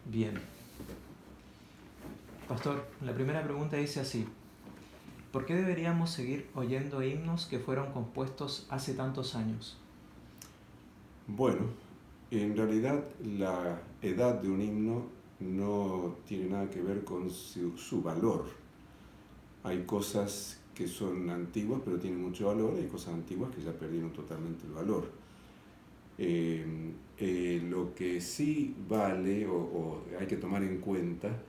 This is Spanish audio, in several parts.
Bien. Pastor, la primera pregunta dice así: ¿por qué deberíamos seguir oyendo himnos que fueron compuestos hace tantos años? Bueno, en realidad la edad de un himno no tiene nada que ver con su valor. Hay cosas que son antiguas pero tienen mucho valor, hay cosas antiguas que ya perdieron totalmente el valor. Lo que sí vale o hay que tomar en cuenta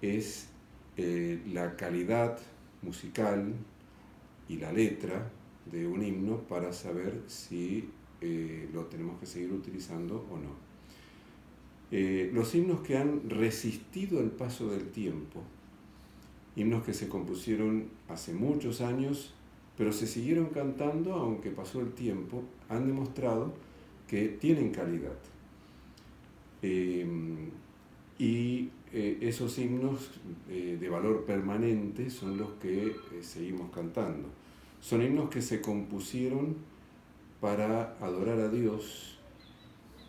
es la calidad musical y la letra de un himno para saber si lo tenemos que seguir utilizando o no. Los himnos que han resistido el paso del tiempo, himnos que se compusieron hace muchos años, pero se siguieron cantando aunque pasó el tiempo, han demostrado que tienen calidad. Esos himnos de valor permanente son los que seguimos cantando. Son himnos que se compusieron para adorar a Dios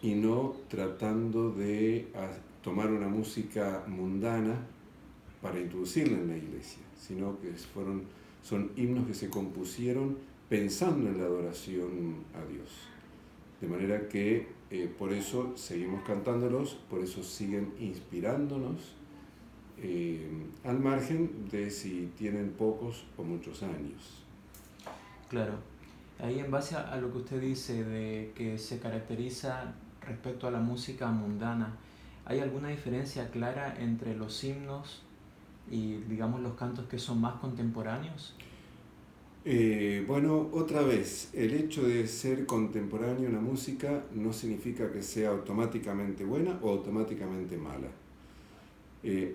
y no tratando de tomar una música mundana para introducirla en la iglesia, sino que son himnos que se compusieron pensando en la adoración a Dios. De manera que por eso seguimos cantándolos, por eso siguen inspirándonos, al margen de si tienen pocos o muchos años. Claro, ahí en base a lo que usted dice de que se caracteriza respecto a la música mundana, ¿hay alguna diferencia clara entre los himnos y, digamos, los cantos que son más contemporáneos? Bueno, otra vez, el hecho de ser contemporáneo una música no significa que sea automáticamente buena o automáticamente mala.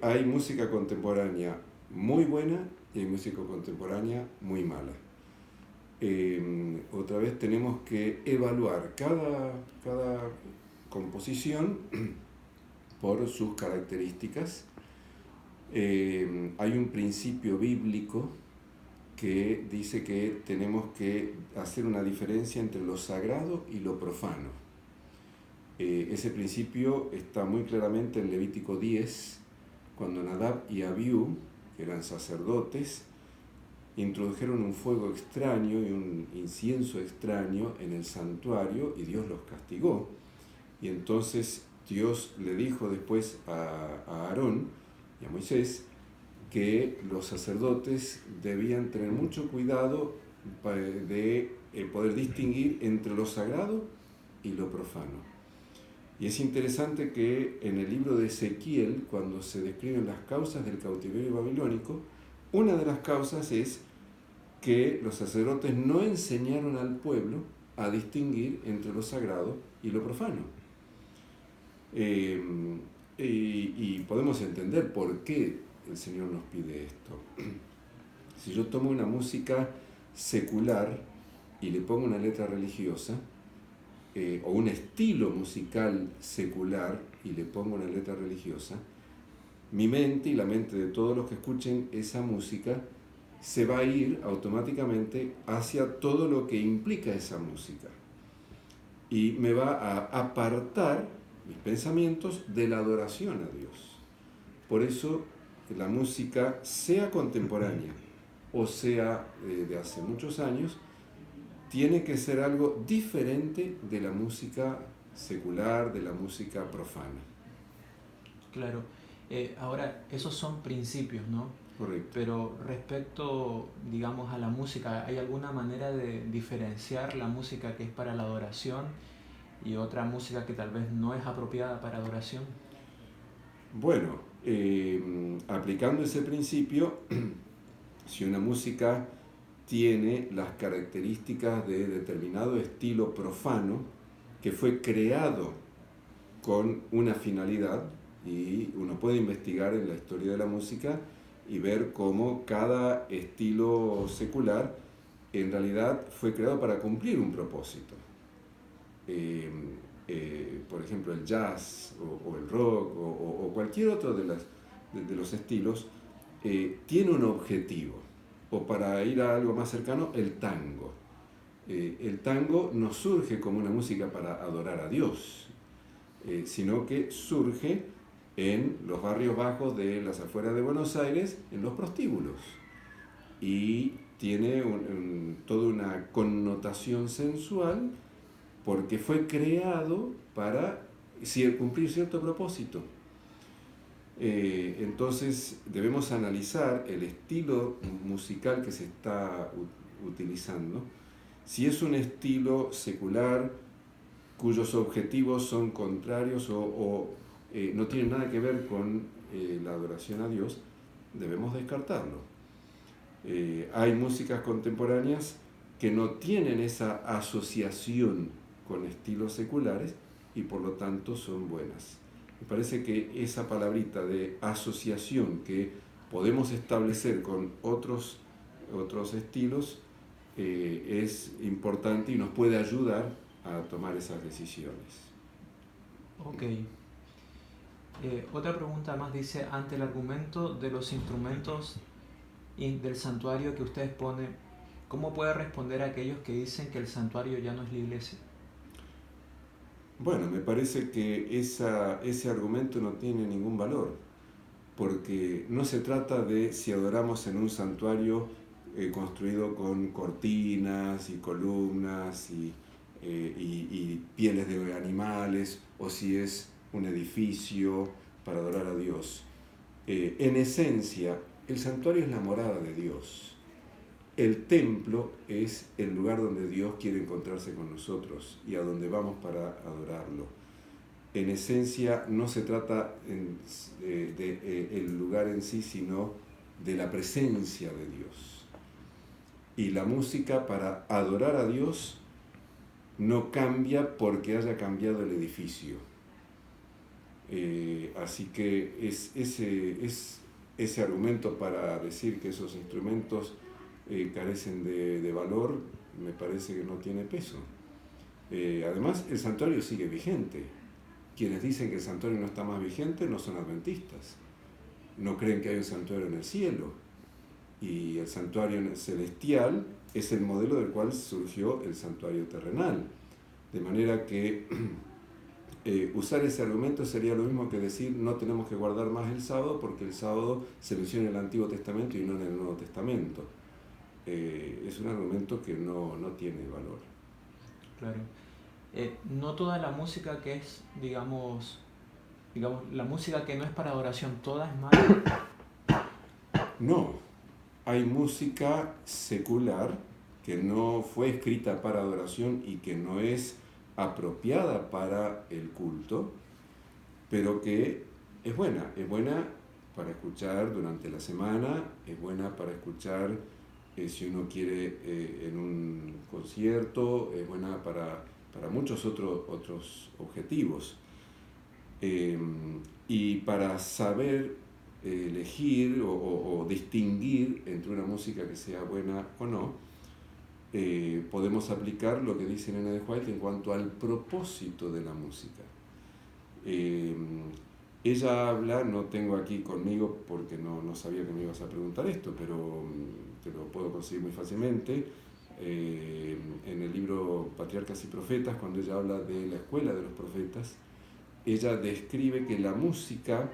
Hay música contemporánea muy buena y hay música contemporánea muy mala. Otra vez tenemos que evaluar cada composición por sus características. Hay un principio bíblico que dice que tenemos que hacer una diferencia entre lo sagrado y lo profano. Ese principio está muy claramente en Levítico 10, cuando Nadab y Abiú, que eran sacerdotes, introdujeron un fuego extraño y un incienso extraño en el santuario y Dios los castigó. Y entonces Dios le dijo después a Aarón y a Moisés que los sacerdotes debían tener mucho cuidado de poder distinguir entre lo sagrado y lo profano. Y es interesante que en el libro de Ezequiel, cuando se describen las causas del cautiverio babilónico, una de las causas es que los sacerdotes no enseñaron al pueblo a distinguir entre lo sagrado y lo profano. Y podemos entender por qué el Señor nos pide esto. Si yo tomo una música secular y le pongo una letra religiosa, o un estilo musical secular y le pongo una letra religiosa, mi mente y la mente de todos los que escuchen esa música se va a ir automáticamente hacia todo lo que implica esa música y me va a apartar mis pensamientos de la adoración a Dios. Por eso la música, sea contemporánea o sea de hace muchos años, tiene que ser algo diferente de la música secular, de la música profana. Claro, ahora esos son principios, ¿no? Correcto. Pero respecto, digamos, a la música, ¿hay alguna manera de diferenciar la música que es para la adoración y otra música que tal vez no es apropiada para adoración? Bueno, aplicando ese principio, si una música tiene las características de determinado estilo profano que fue creado con una finalidad, y uno puede investigar en la historia de la música y ver cómo cada estilo secular en realidad fue creado para cumplir un propósito. Por ejemplo, el jazz o el rock o cualquier otro de los estilos tiene un objetivo. O para ir a algo más cercano, el tango. El tango no surge como una música para adorar a Dios, sino que surge en los barrios bajos de las afueras de Buenos Aires, en los prostíbulos. Y tiene toda una connotación sensual porque fue creado para cumplir cierto propósito. Entonces debemos analizar el estilo musical que se está utilizando, si es un estilo secular cuyos objetivos son contrarios o no tienen nada que ver con la adoración a Dios, debemos descartarlo. Hay músicas contemporáneas que no tienen esa asociación con estilos seculares y por lo tanto son buenas. Me parece que esa palabrita de asociación que podemos establecer con otros estilos es importante y nos puede ayudar a tomar esas decisiones. Ok. Otra pregunta más dice, ante el argumento de los instrumentos del santuario que ustedes ponen, ¿cómo puede responder a aquellos que dicen que el santuario ya no es la iglesia? Bueno, me parece que ese argumento no tiene ningún valor, porque no se trata de si adoramos en un santuario construido con cortinas y columnas y pieles de animales, o si es un edificio para adorar a Dios. En esencia, el santuario es la morada de Dios. El templo es el lugar donde Dios quiere encontrarse con nosotros y a donde vamos para adorarlo. En esencia no se trata del lugar en sí, sino de la presencia de Dios. Y la música para adorar a Dios no cambia porque haya cambiado el edificio. Así que ese argumento para decir que esos instrumentos carecen de valor, me parece que no tiene peso. Además, el santuario sigue vigente. Quienes dicen que el santuario no está más vigente no son adventistas. No creen que hay un santuario en el cielo. Y el santuario celestial es el modelo del cual surgió el santuario terrenal. De manera que usar ese argumento sería lo mismo que decir no tenemos que guardar más el sábado porque el sábado se menciona en el Antiguo Testamento y no en el Nuevo Testamento. Es un argumento que no tiene valor. Claro. No toda la música que es, digamos, la música que no es para adoración, ¿toda es mala? No, hay música secular que no fue escrita para adoración y que no es apropiada para el culto, pero que es buena para escuchar durante la semana, es buena para escuchar si uno quiere en un concierto, es buena para muchos otros objetivos. Y para saber elegir o distinguir entre una música que sea buena o no, podemos aplicar lo que dice Elena de White en cuanto al propósito de la música. Ella habla, no tengo aquí conmigo porque no sabía que me ibas a preguntar esto, pero te lo puedo conseguir muy fácilmente. En el libro Patriarcas y Profetas, cuando ella habla de la escuela de los profetas, ella describe que la música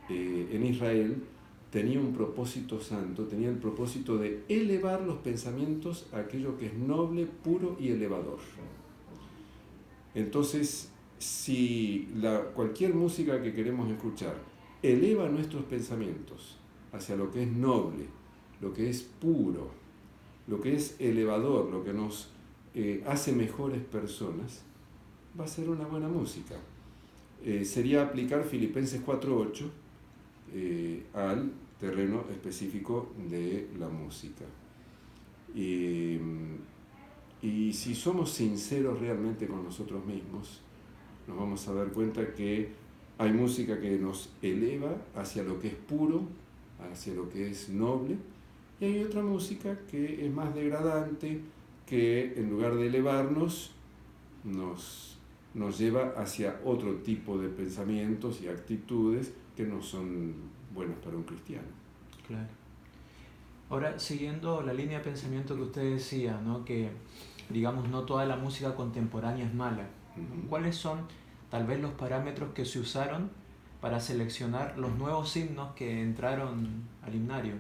en Israel tenía un propósito santo, tenía el propósito de elevar los pensamientos a aquello que es noble, puro y elevador. Entonces, si cualquier música que queremos escuchar eleva nuestros pensamientos hacia lo que es noble, lo que es puro, lo que es elevador, lo que nos hace mejores personas, va a ser una buena música. Sería aplicar Filipenses 4:8 al terreno específico de la música. Y si somos sinceros realmente con nosotros mismos, nos vamos a dar cuenta que hay música que nos eleva hacia lo que es puro, hacia lo que es noble, y hay otra música que es más degradante, que en lugar de elevarnos, nos lleva hacia otro tipo de pensamientos y actitudes que no son buenas para un cristiano. Claro. Ahora, siguiendo la línea de pensamiento que usted decía, ¿no? Que, digamos, no toda la música contemporánea es mala. Uh-huh. ¿Cuáles son, tal vez, los parámetros que se usaron para seleccionar los nuevos himnos que entraron al himnario?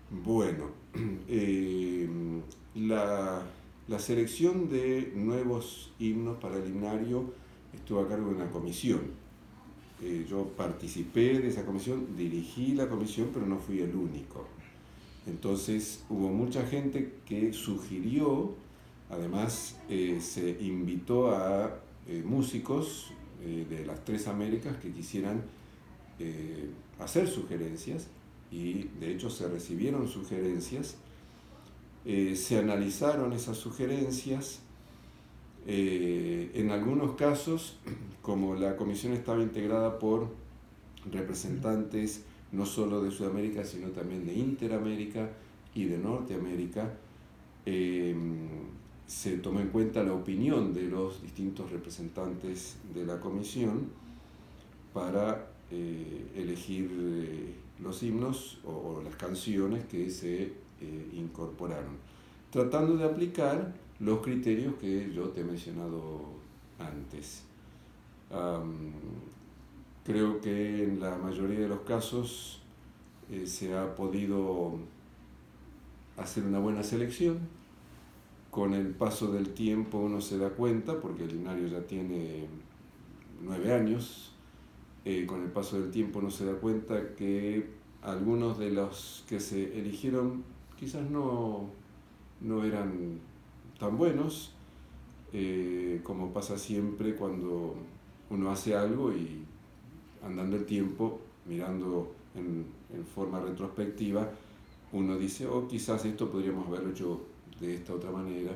Bueno, la selección de nuevos himnos para el himnario estuvo a cargo de una comisión. Yo participé de esa comisión, dirigí la comisión, pero no fui el único. Entonces hubo mucha gente que sugirió, además se invitó a músicos de las tres Américas que quisieran hacer sugerencias, y de hecho se recibieron sugerencias, se analizaron esas sugerencias. En algunos casos, como la comisión estaba integrada por representantes no solo de Sudamérica, sino también de Interamérica y de Norteamérica, se tomó en cuenta la opinión de los distintos representantes de la comisión para elegir los himnos o las canciones que se incorporaron, tratando de aplicar los criterios que yo te he mencionado antes. Creo que en la mayoría de los casos se ha podido hacer una buena selección. Con el paso del tiempo uno se da cuenta, porque el himnario ya tiene 9 años, con el paso del tiempo uno se da cuenta que algunos de los que se eligieron quizás no eran tan buenos, como pasa siempre cuando uno hace algo y andando el tiempo, mirando en forma retrospectiva, uno dice, oh, quizás esto podríamos haberlo hecho de esta otra manera.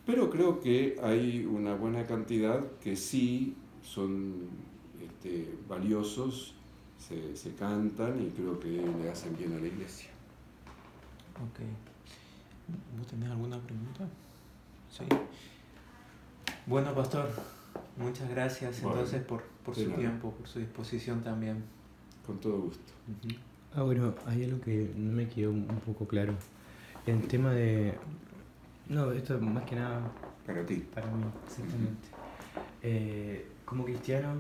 Pero creo que hay una buena cantidad que sí son valiosos, se cantan y creo que le hacen bien a la iglesia. Ok. ¿Vos tenés alguna pregunta? Sí. Bueno, pastor, muchas gracias entonces por su tiempo, por su disposición también. Con todo gusto. Uh-huh. Bueno, hay algo que no me quedó un poco claro. El tema de... No, esto más que nada... Para ti. Para mí, exactamente. Como cristiano,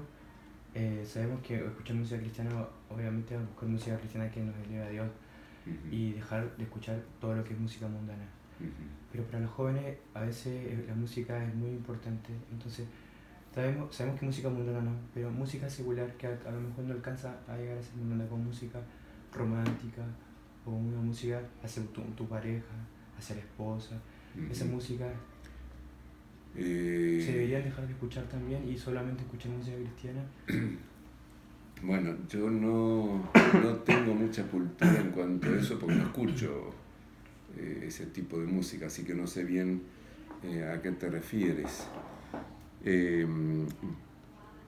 sabemos que escuchar música cristiana, obviamente buscar música cristiana que nos eleve a Dios, y dejar de escuchar todo lo que es música mundana. Pero para los jóvenes a veces la música es muy importante, entonces sabemos que música mundana no, pero música secular que a lo mejor no alcanza a llegar a ser mundana, con música romántica o una música hacia tu pareja, hacia la esposa, esa música se deberían dejar de escuchar también y solamente escuchar música cristiana. Bueno, yo no tengo mucha cultura en cuanto a eso porque no escucho ese tipo de música, así que no sé bien a qué te refieres.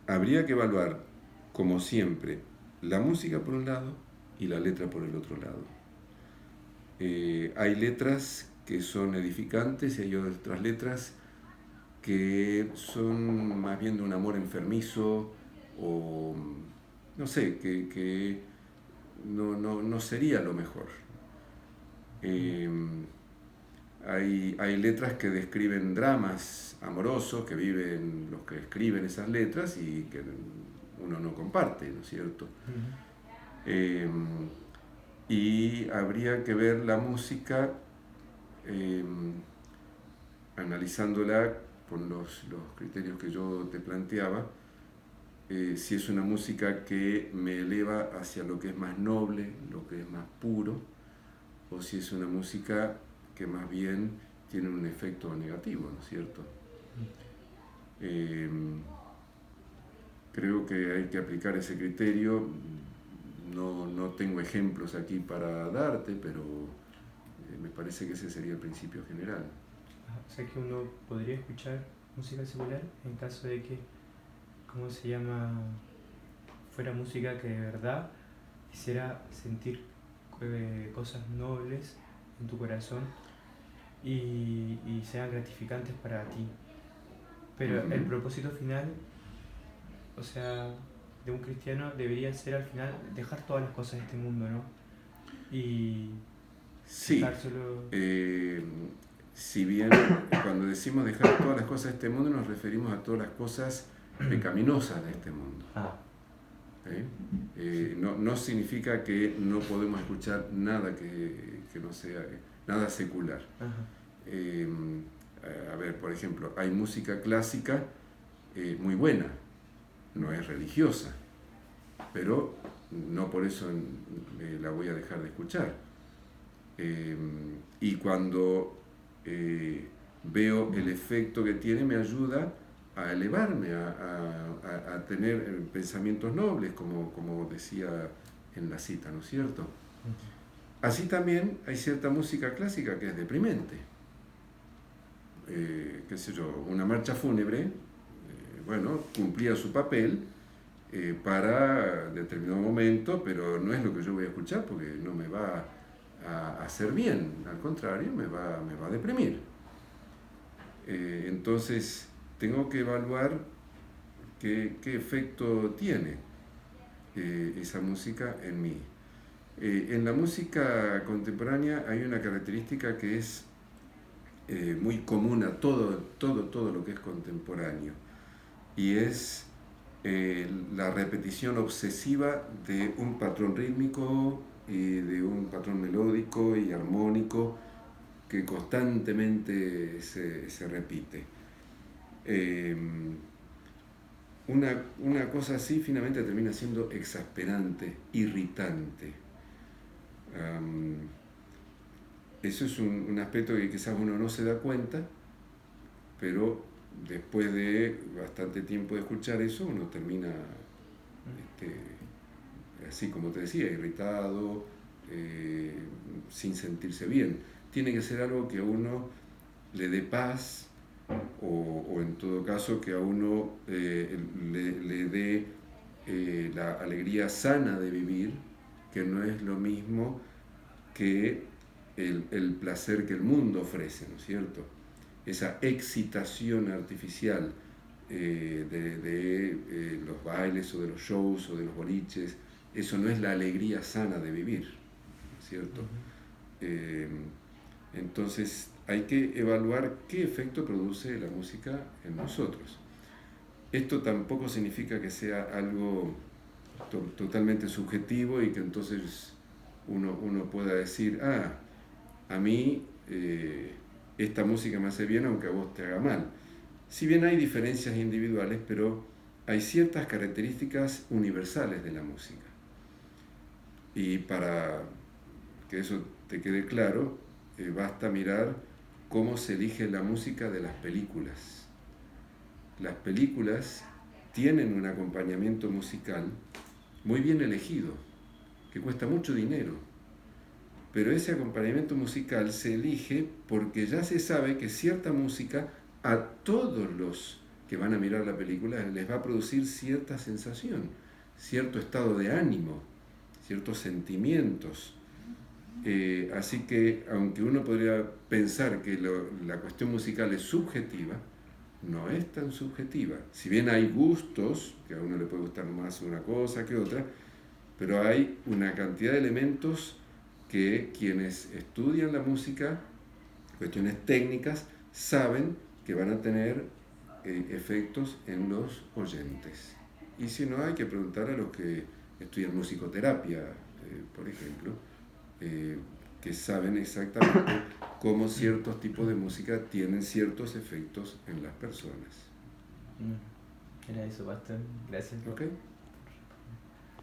Habría que evaluar, como siempre, la música por un lado y la letra por el otro lado. Hay letras que son edificantes y hay otras letras que son más bien de un amor enfermizo o no sé, que no sería lo mejor. Hay letras que describen dramas amorosos que viven los que escriben esas letras y que uno no comparte, ¿no es cierto? Y habría que ver la música analizándola con los criterios que yo te planteaba, si es una música que me eleva hacia lo que es más noble, lo que es más puro, o si es una música que más bien tiene un efecto negativo, ¿no es cierto? Creo que hay que aplicar ese criterio. No tengo ejemplos aquí para darte, pero me parece que ese sería el principio general. O sea que uno podría escuchar música secular en caso de que, ¿cómo se llama?, fuera música que de verdad hiciera sentir cosas nobles en tu corazón y sean gratificantes para ti. Pero el propósito final, o sea, de un cristiano debería ser al final dejar todas las cosas de este mundo, ¿no? Y sí, dejárselo... si bien cuando decimos dejar todas las cosas de este mundo nos referimos a todas las cosas pecaminosas de este mundo. No significa que no podemos escuchar nada que no sea nada secular. A ver, por ejemplo, hay música clásica muy buena, no es religiosa, pero no por eso la voy a dejar de escuchar. Y cuando veo el efecto que tiene, me ayuda a elevarme, a tener pensamientos nobles, como decía en la cita, ¿no es cierto? Así también hay cierta música clásica que es deprimente. Qué sé yo, una marcha fúnebre, bueno, cumplía su papel para determinado momento, pero no es lo que yo voy a escuchar porque no me va a hacer bien, al contrario, me va a deprimir. Entonces, tengo que evaluar qué efecto tiene esa música en mí. En la música contemporánea hay una característica que es muy común a todo lo que es contemporáneo, y es la repetición obsesiva de un patrón rítmico y de un patrón melódico y armónico que constantemente se repite. Una cosa así finalmente termina siendo exasperante, irritante. Eso es un aspecto que quizás uno no se da cuenta, pero después de bastante tiempo de escuchar eso, uno termina, así como te decía, irritado, sin sentirse bien. Tiene que ser algo que a uno le dé paz, o en todo caso que a uno le dé la alegría sana de vivir, que no es lo mismo que el placer que el mundo ofrece, ¿no es cierto? Esa excitación artificial de los bailes o de los shows o de los boliches, eso no es la alegría sana de vivir, ¿no es cierto? Entonces hay que evaluar qué efecto produce la música en nosotros. Esto tampoco significa que sea algo totalmente subjetivo y que entonces uno pueda decir, a mí esta música me hace bien aunque a vos te haga mal. Si bien hay diferencias individuales, pero hay ciertas características universales de la música. Y para que eso te quede claro, basta mirar cómo se elige la música de las películas. Las películas tienen un acompañamiento musical muy bien elegido, que cuesta mucho dinero, pero ese acompañamiento musical se elige porque ya se sabe que cierta música a todos los que van a mirar la película les va a producir cierta sensación, cierto estado de ánimo, ciertos sentimientos. Así que, aunque uno podría pensar que la cuestión musical es subjetiva, no es tan subjetiva. Si bien hay gustos, que a uno le puede gustar más una cosa que otra, pero hay una cantidad de elementos que quienes estudian la música, cuestiones técnicas, saben que van a tener efectos en los oyentes. Y si no, hay que preguntar a los que estudian musicoterapia, por ejemplo, que saben exactamente cómo ciertos tipos de música tienen ciertos efectos en las personas. Era eso, basta. Gracias. ¿Ok?